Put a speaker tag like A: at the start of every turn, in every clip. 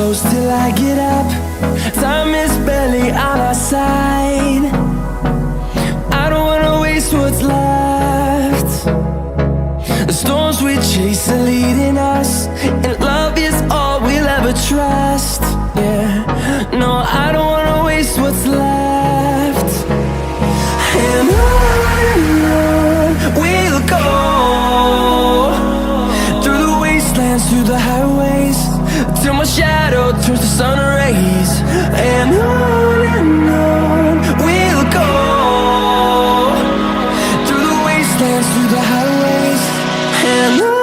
A: close till I get up. Time is barely on our side. I don't wanna waste what's left. The storms we chase are leading us, and love is all we'll ever trust. Yeah, no, I don't wanna waste what's left. And on we'll go, through the wastelands, through the highways, till my shadow turns to sun rays. And on we'll go, through the wastelands, through the highways, and on.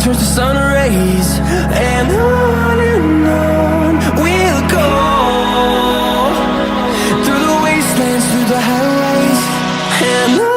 A: Turns to sun rays, and on we'll go, through the wastelands, through the highways, and on.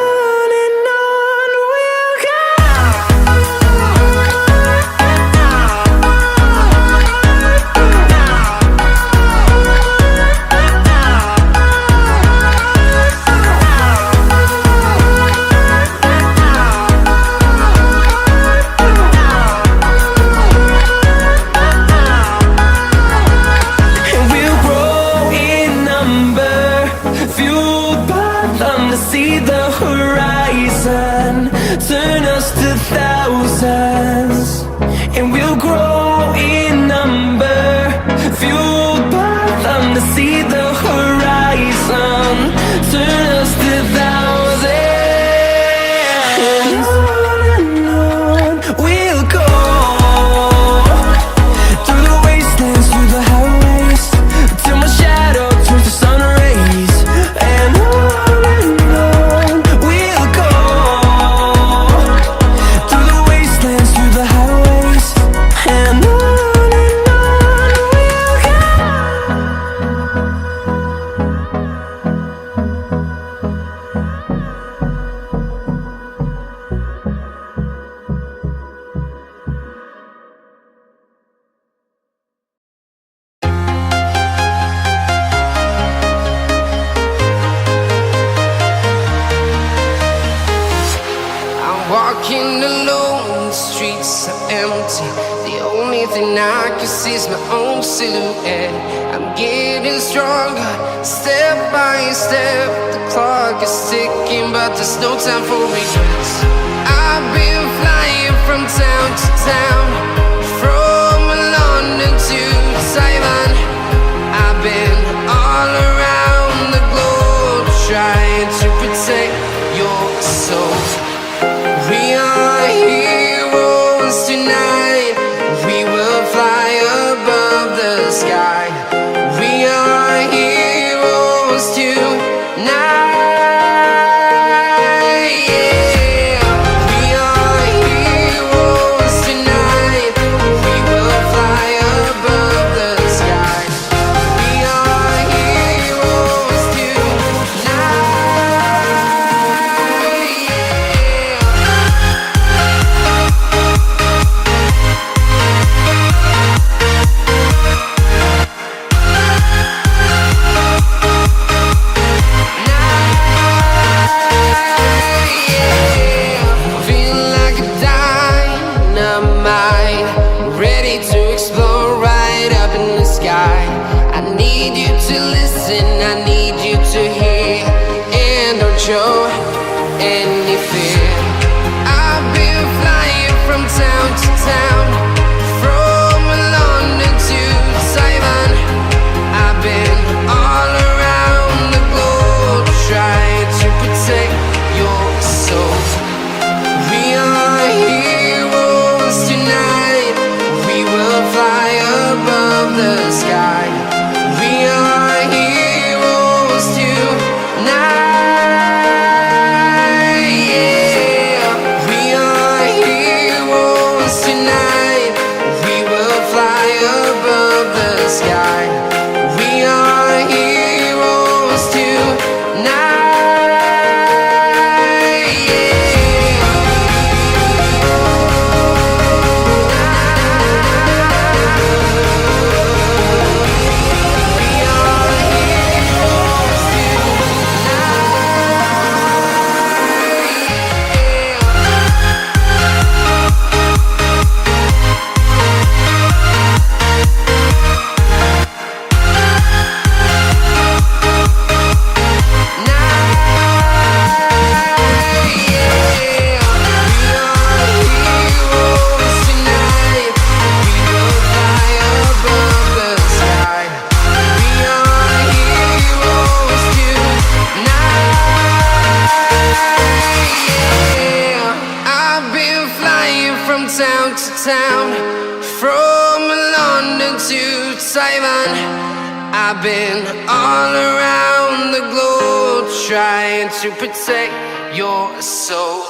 A: See the horizon, turn us to thousands, and we'll grow in number, fueled by them to see the horizon, turn us to thousands, and on we'll go, through the wastelands, through the highways, till my shadow turns to sun rays, and on.
B: Walking alone, the streets are empty. The only thing I can see is my own silhouette. I'm getting stronger, step by step. The clock is ticking, but there's no time for regrets. I've been flying from town to town, from London to Taiwan. I've been all around the globe, trying to protect your soul. We are heroes tonight. We will fly above the sky. We are heroes tonight. Yeah. We are heroes tonight. We will fly above the sky. We are heroes tonight. show any fear. I've been flying from town to town, from London to Simon. I've been all around the globe trying to protect your soul.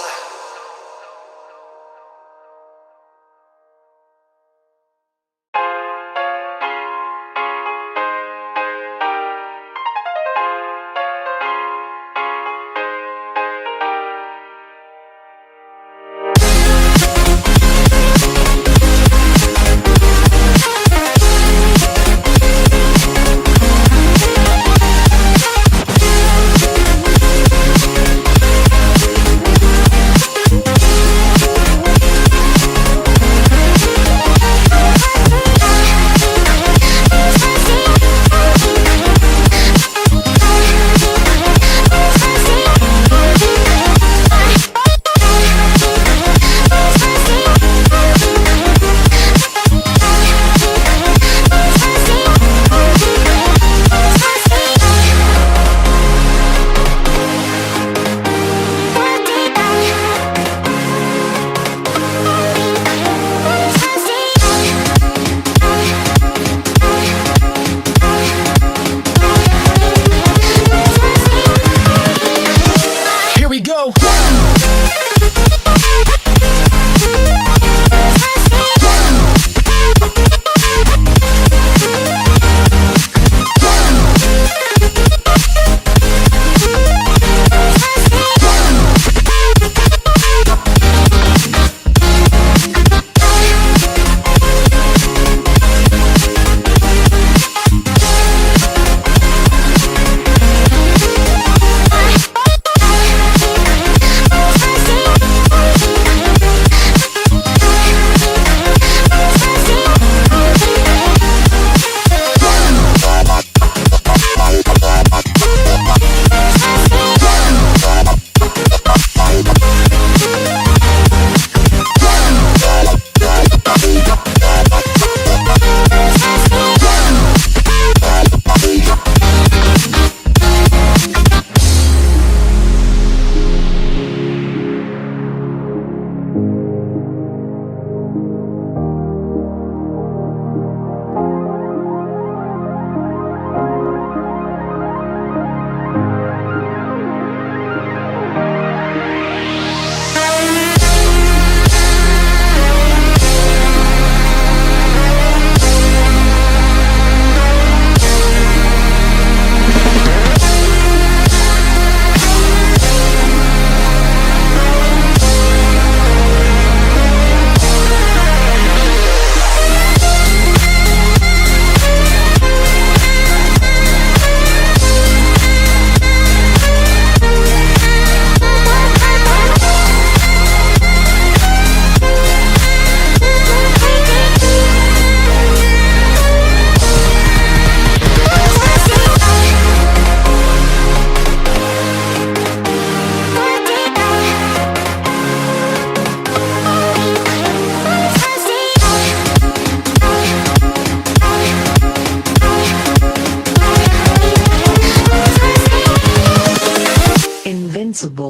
C: Invincible.